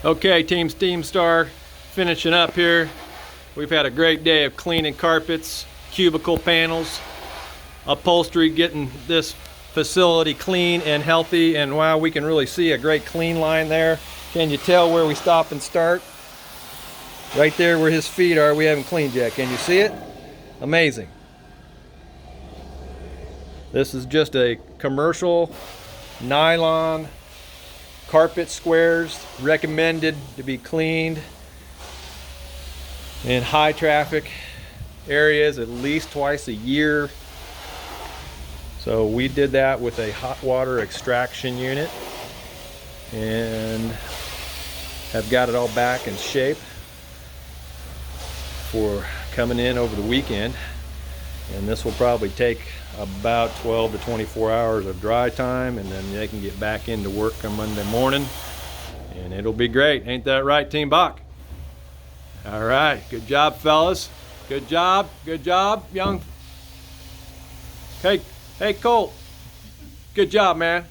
Okay, Team Steam Star, finishing up here. We've had a great day of cleaning carpets, cubicle panels, upholstery, getting this facility clean and healthy. And wow, we can really see a great clean line there. Can you tell where we stop and start? Right there where his feet are, we haven't cleaned yet. Can you see it? Amazing. This is just a commercial nylon carpet squares, recommended to be cleaned in high traffic areas at least twice a year. So we did that with a hot water extraction unit and have got it all back in shape for coming in over the weekend. And this will probably take about 12 to 24 hours of dry time, and then they can get back into work on Monday morning, and it'll be great. Ain't that right, Team Bock? All right, good job, fellas. Good job, young. Hey, Colt. Good job, man.